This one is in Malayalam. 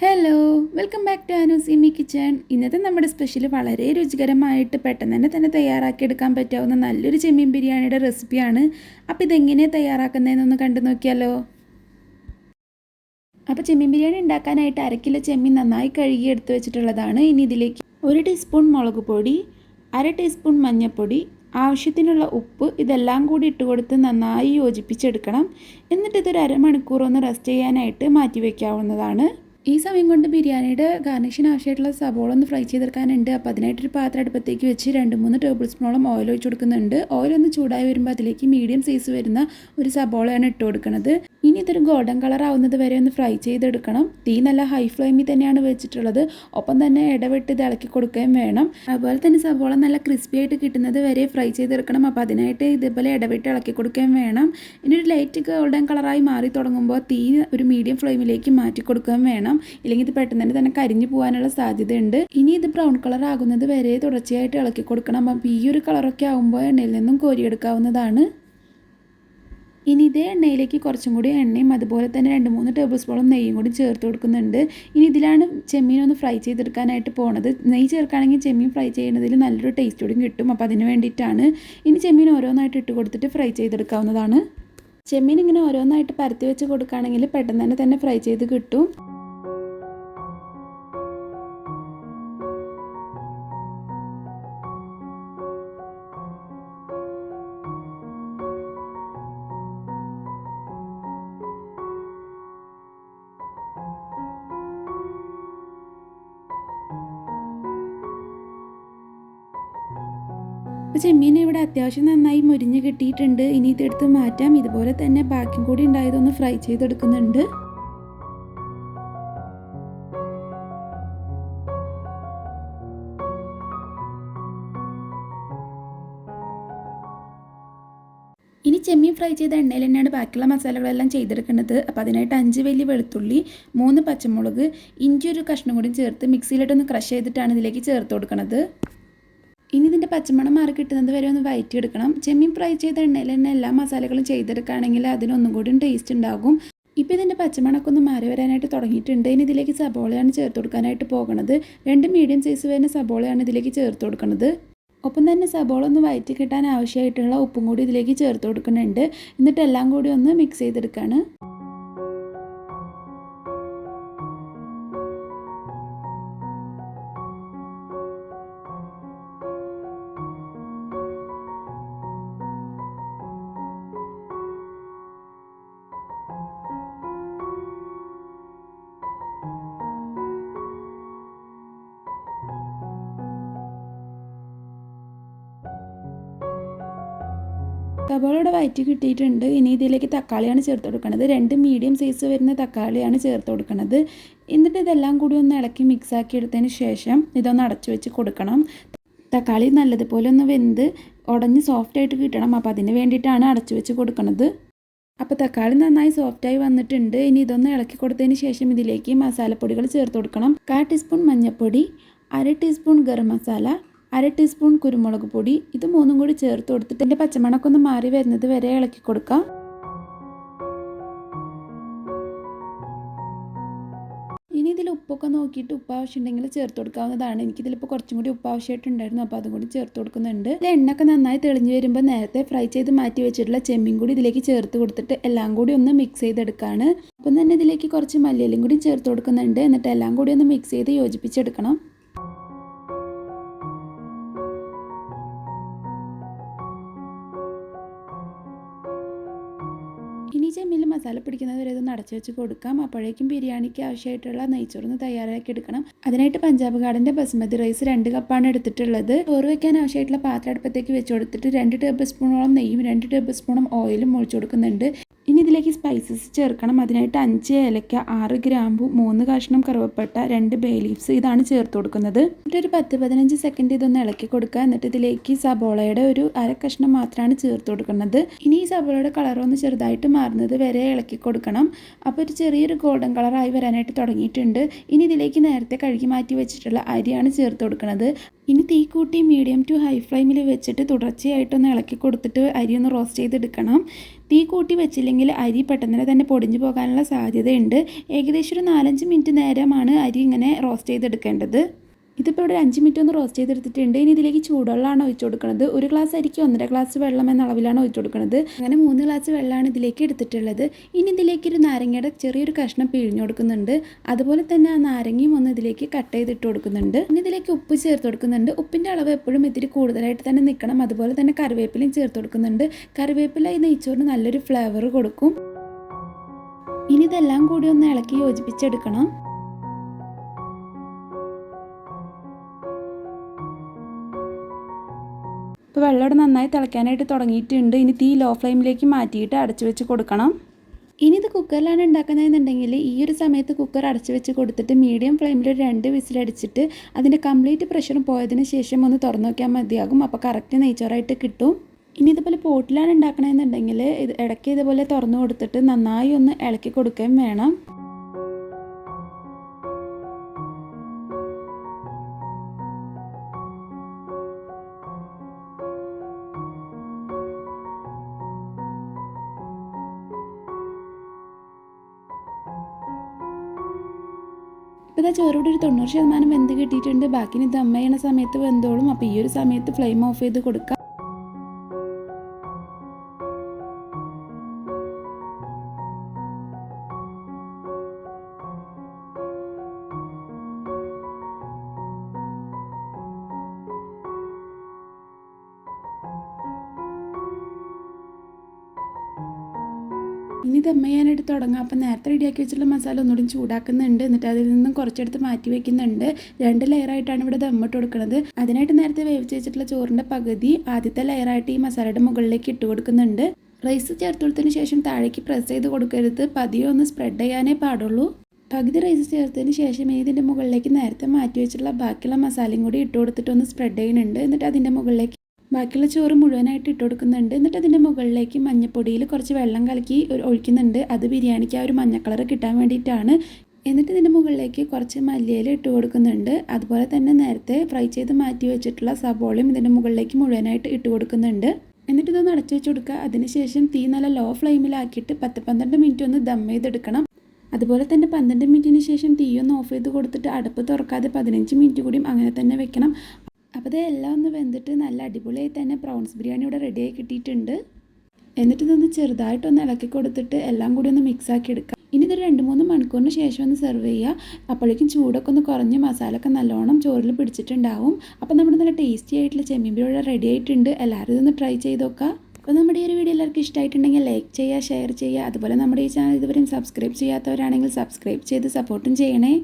ഹലോ, വെൽക്കം ബാക്ക് ടു അനുസിമി കിച്ചൺ. ഇന്നത്തെ നമ്മുടെ സ്പെഷ്യൽ വളരെ രുചികരമായിട്ട് പെട്ടെന്ന് തന്നെ തയ്യാറാക്കിയെടുക്കാൻ പറ്റാവുന്ന നല്ലൊരു ചെമ്മീൻ ബിരിയാണിയുടെ റെസിപ്പിയാണ്. അപ്പോൾ ഇതെങ്ങനെയാണ് തയ്യാറാക്കുന്നതെന്നൊന്ന് കണ്ടു നോക്കിയാലോ. അപ്പോൾ ചെമ്മീൻ ബിരിയാണി ഉണ്ടാക്കാനായിട്ട് 1/2 കിലോ ചെമ്മീൻ നന്നായി കഴുകി എടുത്ത് വെച്ചിട്ടുള്ളതാണ്. ഇനി ഇതിലേക്ക് 1 ടീസ്പൂൺ മുളക് പൊടി, 1/2 ടീസ്പൂൺ മഞ്ഞൾപ്പൊടി, ആവശ്യത്തിനുള്ള ഉപ്പ് ഇതെല്ലാം കൂടി ഇട്ട് കൊടുത്ത് നന്നായി യോജിപ്പിച്ചെടുക്കണം. എന്നിട്ട് ഇതൊരു അരമണിക്കൂർ ഒന്ന് റെസ്റ്റ് ചെയ്യാനായിട്ട് മാറ്റി വയ്ക്കാവുന്നതാണ്. ഈ സമയം കൊണ്ട് ബിരിയാണിയുടെ ഗാർണിഷിന് ആവശ്യമായിട്ടുള്ള സബോള ഒന്ന് ഫ്രൈ ചെയ്തെടുക്കാനുണ്ട്. അപ്പോൾ അതിനായിട്ടൊരു പാത്രം അടുപ്പത്തേക്ക് വെച്ച് 2-3 ടേബിൾ സ്പൂണോളം ഓയിൽ ഒഴിച്ച് കൊടുക്കുന്നുണ്ട്. ഓയിൽ ഒന്ന് ചൂടായി വരുമ്പോൾ അതിലേക്ക് മീഡിയം സൈസ് വരുന്ന ഒരു സബോളയാണ് ഇട്ട് കൊടുക്കുന്നത്. ഇനി ഇതൊരു ഗോൾഡൻ കളർ ആവുന്നത് വരെ ഒന്ന് ഫ്രൈ ചെയ്തെടുക്കണം. തീ നല്ല ഹൈ ഫ്ലെയിമിൽ തന്നെയാണ് വെച്ചിട്ടുള്ളത്. ഒപ്പം തന്നെ ഇടവിട്ട് ഇത് ഇളക്കി കൊടുക്കുകയും വേണം. അതുപോലെ തന്നെ സബോള നല്ല ക്രിസ്പി ആയിട്ട് കിട്ടുന്നത് വരെ ഫ്രൈ ചെയ്തെടുക്കണം. അപ്പോൾ അതിനായിട്ട് ഇതേപോലെ ഇടവിട്ട് ഇളക്കി കൊടുക്കുകയും വേണം. ഇനി ഒരു ലൈറ്റ് ഗോൾഡൻ കളറായി മാറി തുടങ്ങുമ്പോൾ തീ ഒരു മീഡിയം ഫ്ലെയിമിലേക്ക് മാറ്റി കൊടുക്കുകയും വേണം. ഇല്ലെങ്കിൽ ഇത് പെട്ടെന്ന് തന്നെ കരിഞ്ഞു പോകാനുള്ള സാധ്യതയുണ്ട്. ഇനി ഇത് ബ്രൗൺ കളർ ആകുന്നത് വരെ തുടർച്ചയായിട്ട് ഇളക്കി കൊടുക്കണം. അപ്പം ഈ ഒരു കളറൊക്കെ ആകുമ്പോൾ എണ്ണയിൽ നിന്നും കോരിയെടുക്കാവുന്നതാണ്. ഇനി ഇതേ എണ്ണയിലേക്ക് കുറച്ചും കൂടി എണ്ണയും അതുപോലെ തന്നെ 2-3 ടേബിൾ സ്പൂണും നെയ്യും കൂടി ചേർത്ത് കൊടുക്കുന്നുണ്ട്. ഇനി ഇതിലാണ് ചെമ്മീൻ ഒന്ന് ഫ്രൈ ചെയ്തെടുക്കാനായിട്ട് പോണത്. നെയ്യ് ചേർക്കുകയാണെങ്കിൽ ചെമ്മീൻ ഫ്രൈ ചെയ്യുന്നതിൽ നല്ലൊരു ടേസ്റ്റ് കൂടി കിട്ടും. അപ്പോൾ അതിന് വേണ്ടിയിട്ടാണ്. ഇനി ചെമ്മീൻ ഓരോന്നായിട്ട് ഇട്ട് കൊടുത്തിട്ട് ഫ്രൈ ചെയ്തെടുക്കാവുന്നതാണ്. ചെമ്മീൻ ഇങ്ങനെ ഓരോന്നായിട്ട് പരത്തി വെച്ച് കൊടുക്കുകയാണെങ്കിൽ പെട്ടെന്ന് തന്നെ ഫ്രൈ ചെയ്ത് കിട്ടും. അപ്പോൾ ചെമ്മീൻ ഇവിടെ അത്യാവശ്യം നന്നായി മുരിഞ്ഞ് കിട്ടിയിട്ടുണ്ട്. ഇനി ഇതെടുത്ത് മാറ്റാം. ഇതുപോലെ തന്നെ ബാക്കിയും കൂടി ഉണ്ടായതൊന്ന് ഫ്രൈ ചെയ്തെടുക്കുന്നുണ്ട്. ഇനി ചെമ്മീൻ ഫ്രൈ ചെയ്ത എണ്ണയിൽ തന്നെയാണ് ബാക്കിയുള്ള മസാലകളെല്ലാം ചെയ്തെടുക്കുന്നത്. അപ്പോൾ അതിനായിട്ട് 5 വലിയ വെളുത്തുള്ളി, 3 പച്ചമുളക്, ഇഞ്ചി ഒരു കഷ്ണം കൂടി ചേർത്ത് മിക്സിയിലിട്ടൊന്ന് ക്രഷ് ചെയ്തിട്ടാണ് ഇതിലേക്ക് ചേർത്ത് കൊടുക്കുന്നത്. ഇനി ഇതിൻ്റെ പച്ചമണം മാറി കിട്ടുന്നത് വരെ ഒന്ന് വഴറ്റിയെടുക്കണം. ചെമ്മീൻ ഫ്രൈ ചെയ്ത എണ്ണയിൽ തന്നെ എല്ലാ മസാലകളും ചെയ്തെടുക്കുകയാണെങ്കിൽ അതിനൊന്നും കൂടി ടേസ്റ്റ് ഉണ്ടാകും. ഇപ്പോൾ ഇതിൻ്റെ പച്ചമണമൊക്കെ ഒന്ന് മാറി വരാനായിട്ട് തുടങ്ങിയിട്ടുണ്ട്. ഇനി ഇതിലേക്ക് സബോളയാണ് ചേർത്ത് കൊടുക്കാനായിട്ട് പോകുന്നത്. 2 മീഡിയം സൈസ് വരുന്ന സബോളയാണ് ഇതിലേക്ക് ചേർത്ത് കൊടുക്കുന്നത്. ഒപ്പം തന്നെ സബോള ഒന്ന് വഴറ്റി കിട്ടാൻ ആവശ്യമായിട്ടുള്ള ഉപ്പും കൂടി ഇതിലേക്ക് ചേർത്ത് കൊടുക്കുന്നുണ്ട്. എന്നിട്ട് എല്ലാം കൂടി ഒന്ന് മിക്സ് ചെയ്തെടുക്കുകയാണ്. സബോളയുടെ വഴറ്റി കിട്ടിയിട്ടുണ്ട്. ഇനി ഇതിലേക്ക് തക്കാളിയാണ് ചേർത്ത് കൊടുക്കുന്നത്. 2 മീഡിയം സൈസ് വരുന്ന തക്കാളിയാണ് ചേർത്ത് കൊടുക്കുന്നത്. എന്നിട്ട് ഇതെല്ലാം കൂടി ഒന്ന് ഇളക്കി മിക്സാക്കി എടുത്തതിന് ശേഷം ഇതൊന്ന് അടച്ചു വെച്ച് കൊടുക്കണം. തക്കാളി നല്ലതുപോലെ ഒന്ന് വെന്ത് ഉടഞ്ഞ് സോഫ്റ്റായിട്ട് കിട്ടണം. അപ്പോൾ അതിന് വേണ്ടിയിട്ടാണ് അടച്ചു വെച്ച് കൊടുക്കുന്നത്. അപ്പോൾ തക്കാളി നന്നായി സോഫ്റ്റായി വന്നിട്ടുണ്ട്. ഇനി ഇതൊന്ന് ഇളക്കി കൊടുത്തതിന് ശേഷം ഇതിലേക്ക് മസാലപ്പൊടികൾ ചേർത്ത് കൊടുക്കണം. 1/4 ടീസ്പൂൺ മഞ്ഞൾപ്പൊടി, 1/2 ടീസ്പൂൺ ഗരം മസാല, 1/2 ടീസ്പൂൺ കുരുമുളക് പൊടി, ഇത് 3ഉം കൂടി ചേർത്ത് കൊടുത്തിട്ട് ഇതിൻ്റെ പച്ചമണമൊക്കെ ഒന്ന് മാറി വരുന്നത് വരെ ഇളക്കി കൊടുക്കാം. ഇനി ഇതിൽ ഉപ്പൊക്കെ നോക്കിയിട്ട് ഉപ്പ് ആവശ്യമുണ്ടെങ്കിൽ ചേർത്ത് കൊടുക്കാവുന്നതാണ്. എനിക്കിതിലിപ്പോൾ കുറച്ചും കൂടി ഉപ്പ് ആവശ്യമായിട്ടുണ്ടായിരുന്നു. അപ്പോൾ അതും കൂടി ചേർത്ത് കൊടുക്കുന്നുണ്ട്. എണ്ണയൊക്കെ നന്നായി തെളിഞ്ഞ് വരുമ്പോൾ നേരത്തെ ഫ്രൈ ചെയ്ത് മാറ്റി വെച്ചിട്ടുള്ള ചെമ്മീൻ കൂടി ഇതിലേക്ക് ചേർത്ത് കൊടുത്തിട്ട് എല്ലാം കൂടി ഒന്ന് മിക്സ് ചെയ്തെടുക്കുകയാണ്. അപ്പം തന്നെ ഇതിലേക്ക് കുറച്ച് മല്ലിയിലയും കൂടി ചേർത്ത് കൊടുക്കുന്നുണ്ട്. എന്നിട്ട് എല്ലാം കൂടി ഒന്ന് മിക്സ് ചെയ്ത് യോജിപ്പിച്ചെടുക്കണം. ഇനി ചെമ്മീനിൽ മസാല പിടിക്കുന്നത് വരെ ഇതൊന്ന് അടച്ചു വെച്ച് കൊടുക്കാം. അപ്പോഴേക്കും ബിരിയാണിക്ക് ആവശ്യമായിട്ടുള്ള നെയ്ച്ചോറൊന്ന് തയ്യാറാക്കി എടുക്കണം. അതിനായിട്ട് പഞ്ചാബ് ഗാർഡൻ്റെ ബസ്മതി റൈസ് 2 കപ്പാണ് എടുത്തിട്ടുള്ളത്. ചോറ് വയ്ക്കാൻ ആവശ്യമായിട്ടുള്ള പാത്രം അടുപ്പത്തേക്ക് വെച്ച് കൊടുത്തിട്ട് 2 ടേബിൾ സ്പൂണോളം നെയ്യും 2 ടേബിൾ സ്പൂണും ഓയിലും ഒഴിച്ചു കൊടുക്കുന്നുണ്ട്. ഇനി ഇതിലേക്ക് സ്പൈസസ് ചേർക്കണം. അതിനായിട്ട് 5 ഏലക്ക, 6 ഗ്രാമ്പു, 3 കഷ്ണം കറുവപ്പട്ട, 2 ബേ ലീവ്സ് ഇതാണ് ചേർത്ത് കൊടുക്കുന്നത്. എന്നിട്ട് ഒരു 10-15 സെക്കൻഡ് ഇതൊന്ന് ഇളക്കി കൊടുക്കുക. എന്നിട്ട് ഇതിലേക്ക് സബോളയുടെ ഒരു 1/2 കഷ്ണം മാത്രമാണ് ചേർത്ത് കൊടുക്കുന്നത്. ഇനി ഈ സബോളയുടെ കളറൊന്ന് ചെറുതായിട്ട് മാറുന്നത് വരെ ഇളക്കി കൊടുക്കണം. അപ്പോൾ ഒരു ചെറിയൊരു ഗോൾഡൻ കളറായി വരാനായിട്ട് തുടങ്ങിയിട്ടുണ്ട്. ഇനി ഇതിലേക്ക് നേരത്തെ കഴുകി മാറ്റി വെച്ചിട്ടുള്ള അരിയാണ് ചേർത്ത് കൊടുക്കുന്നത്. ഇനി തീ കൂട്ടി മീഡിയം ടു ഹൈ ഫ്ലെയിമിൽ വെച്ചിട്ട് തുടർച്ചയായിട്ടൊന്ന് ഇളക്കി കൊടുത്തിട്ട് അരി ഒന്ന് റോസ്റ്റ് ചെയ്തെടുക്കണം. തീ കൂട്ടി വെച്ചില്ലെങ്കിൽ അരി പെട്ടെന്ന് തന്നെ പൊടിഞ്ഞു പോകാനുള്ള സാധ്യതയുണ്ട്. ഏകദേശം ഒരു 4-5 മിനിറ്റ് നേരമാണ് അരി ഇങ്ങനെ റോസ്റ്റ് ചെയ്തെടുക്കേണ്ടത്. ഇതിപ്പോൾ ഇവിടെ 5 മിനിറ്റ് ഒന്ന് റോസ്റ്റ് ചെയ്തെടുത്തിട്ടുണ്ട്. ഇനി ഇതിലേക്ക് ചൂടുവെള്ളമാണ് ഒഴിച്ചു കൊടുക്കുന്നത്. 1 ഗ്ലാസ് അരിക്ക് 1.5 ഗ്ലാസ് വെള്ളം എന്ന അളവിലാണ് ഒഴിച്ചു കൊടുക്കുന്നത്. അങ്ങനെ 3 ഗ്ലാസ് വെള്ളമാണ് ഇതിലേക്ക് എടുത്തിട്ടുള്ളത്. ഇനി ഇതിലേക്ക് ഒരു നാരങ്ങയുടെ ചെറിയൊരു കഷ്ണം പിഴിഞ്ഞു കൊടുക്കുന്നുണ്ട്. അതുപോലെ തന്നെ ആ നാരങ്ങയും ഒന്ന് ഇതിലേക്ക് കട്ട് ചെയ്തിട്ട് കൊടുക്കുന്നുണ്ട്. ഇനി ഇതിലേക്ക് ഉപ്പ് ചേർത്ത് കൊടുക്കുന്നുണ്ട്. ഉപ്പിൻ്റെ അളവ് എപ്പോഴും ഇത്തിരി കൂടുതലായിട്ട് തന്നെ നിൽക്കണം. അതുപോലെ തന്നെ കറിവേപ്പിലയും ചേർത്ത് കൊടുക്കുന്നുണ്ട്. കറിവേപ്പില ഈ നെയ്ച്ചോറിന് നല്ലൊരു ഫ്ലേവർ കൊടുക്കും. ഇനി ഇതെല്ലാം കൂടി ഒന്ന് ഇളക്കി യോജിപ്പിച്ചെടുക്കണം. ഇപ്പോൾ വെള്ളം നന്നായി തിളയ്ക്കാനായിട്ട് തുടങ്ങിയിട്ടുണ്ട്. ഇനി തീ ലോ ഫ്ലെയിമിലേക്ക് മാറ്റിയിട്ട് അടച്ചു വെച്ച് കൊടുക്കണം. ഇനി ഇത് കുക്കറിലാണ് ഉണ്ടാക്കുന്നതെന്നുണ്ടെങ്കിൽ ഈ ഒരു സമയത്ത് കുക്കർ അടച്ചു വെച്ച് കൊടുത്തിട്ട് മീഡിയം ഫ്ലെയിമിൽ ഒരു 2 വിസിലടിച്ചിട്ട് അതിൻ്റെ കംപ്ലീറ്റ് പ്രഷറും പോയതിന് ശേഷം ഒന്ന് തുറന്നു നോക്കിയാൽ മതിയാകും. അപ്പോൾ കറക്റ്റ് നെയ്ച്ചോറായിട്ട് കിട്ടും. ഇനി ഇതുപോലെ പോട്ടിലാണ് ഉണ്ടാക്കണമെന്നുണ്ടെങ്കിൽ ഇടയ്ക്ക് ഇതുപോലെ തുറന്നു കൊടുത്തിട്ട് നന്നായി ഒന്ന് ഇളക്കി കൊടുക്കുകയും വേണം. ഇപ്പോൾ ഇതാ ചോറോട് ഒരു 90% വെന്ത് കിട്ടിയിട്ടുണ്ട്. ബാക്കി ദം ചെയ്യണ സമയത്ത് വെന്തോളും. അപ്പോൾ ഈ ഒരു സമയത്ത് ഫ്ലെയിം ഓഫ് ചെയ്ത് കൊടുക്കാം. ഇനി ദം ചെയ്യാനായിട്ട് തുടങ്ങാം. അപ്പം നേരത്തെ റെഡിയാക്കി വെച്ചിട്ടുള്ള മസാല ഒന്നുകൂടി ചൂടാക്കുന്നുണ്ട്. എന്നിട്ട് അതിൽ നിന്നും കുറച്ചെടുത്ത് മാറ്റി വെക്കുന്നുണ്ട്. 2 ലെയറായിട്ടാണ് ഇവിടെ ദമ്മിട്ട് കൊടുക്കുന്നത്. അതിനായിട്ട് നേരത്തെ വേവിച്ച് വെച്ചിട്ടുള്ള ചോറിൻ്റെ പകുതി ആദ്യത്തെ ലെയറായിട്ട് ഈ മസാലയുടെ മുകളിലേക്ക് ഇട്ട് കൊടുക്കുന്നുണ്ട്. റൈസ് ചേർത്ത് കൊടുത്തതിന് ശേഷം താഴേക്ക് പ്രസ് ചെയ്ത് കൊടുക്കരുത്. പതിയെ ഒന്ന് സ്പ്രെഡ് ചെയ്യാനേ പാടുള്ളൂ. പകുതി റൈസ് ചേർത്തതിന് ശേഷം ഇതിൻ്റെ മുകളിലേക്ക് നേരത്തെ മാറ്റി വെച്ചിട്ടുള്ള ബാക്കിയുള്ള മസാലയും കൂടി ഇട്ട് കൊടുത്തിട്ട് ഒന്ന് സ്പ്രെഡ് ചെയ്യുന്നുണ്ട്. എന്നിട്ട് അതിൻ്റെ മുകളിലേക്ക് ബാക്കിയുള്ള ചോറ് മുഴുവനായിട്ട് ഇട്ട് കൊടുക്കുന്നുണ്ട്. എന്നിട്ട് അതിൻ്റെ മുകളിലേക്ക് മഞ്ഞപ്പൊടിയിൽ കുറച്ച് വെള്ളം കലക്കി ഒഴിക്കുന്നുണ്ട്. അത് ബിരിയാണിക്ക് ആ ഒരു മഞ്ഞ കളർ കിട്ടാൻ വേണ്ടിയിട്ടാണ്. എന്നിട്ട് ഇതിൻ്റെ മുകളിലേക്ക് കുറച്ച് മല്ലിയില ഇട്ട് കൊടുക്കുന്നുണ്ട്. അതുപോലെ തന്നെ നേരത്തെ ഫ്രൈ ചെയ്ത് മാറ്റി വെച്ചിട്ടുള്ള സബോളയും ഇതിൻ്റെ മുകളിലേക്ക് മുഴുവനായിട്ട് ഇട്ട് കൊടുക്കുന്നുണ്ട്. എന്നിട്ട് ഇതൊന്ന് അടച്ചു വെച്ച് കൊടുക്കുക. അതിനുശേഷം തീ നല്ല ലോ ഫ്ലെയിമിലാക്കിയിട്ട് 10-12 മിനിറ്റ് ഒന്ന് ദം ചെയ്തെടുക്കണം. അതുപോലെ തന്നെ 12 മിനിറ്റിന് ശേഷം തീയൊന്ന് ഓഫ് ചെയ്ത് കൊടുത്തിട്ട് അടുപ്പ് തുറക്കാതെ 15 മിനിറ്റ് കൂടിയും അങ്ങനെ തന്നെ വെക്കണം. അപ്പോൾ ഇതെല്ലാം ഒന്ന് വെന്തിട്ട് നല്ല അടിപൊളിയായി തന്നെ പ്രോൺസ് ബിരിയാണി ഇവിടെ റെഡിയായി കിട്ടിയിട്ടുണ്ട്. എന്നിട്ട് ഇതൊന്ന് ചെറുതായിട്ടൊന്ന് ഇളക്കി കൊടുത്തിട്ട് എല്ലാം കൂടി ഒന്ന് മിക്സാക്കി എടുക്കാം. ഇനി ഇതൊരു 2-3 മണിക്കൂറിന് ശേഷം ഒന്ന് സെർവ് ചെയ്യുക. അപ്പോഴേക്കും ചൂടൊക്കെ ഒന്ന് കുറഞ്ഞ് മസാലയൊക്കെ നല്ലോണം ചോറിൽ പിടിച്ചിട്ടുണ്ടാവും. അപ്പോൾ നമ്മുടെ നല്ല ടേസ്റ്റി ആയിട്ടുള്ള ചെമ്മീൻ ബിരിയാണി റെഡി ആയിട്ടുണ്ട്. എല്ലാവരും ഇതൊന്ന് ട്രൈ ചെയ്ത് നോക്കുക. അപ്പോൾ നമ്മുടെ ഈ ഒരു വീഡിയോ എല്ലാവർക്കും ഇഷ്ടമായിട്ടുണ്ടെങ്കിൽ ലൈക്ക് ചെയ്യുക, ഷെയർ ചെയ്യുക. അതുപോലെ നമ്മുടെ ഈ ചാനൽ ഇതുവരെയും സബ്സ്ക്രൈബ് ചെയ്യാത്തവരാണെങ്കിൽ സബ്സ്ക്രൈബ് ചെയ്ത് സപ്പോർട്ടും ചെയ്യണേ.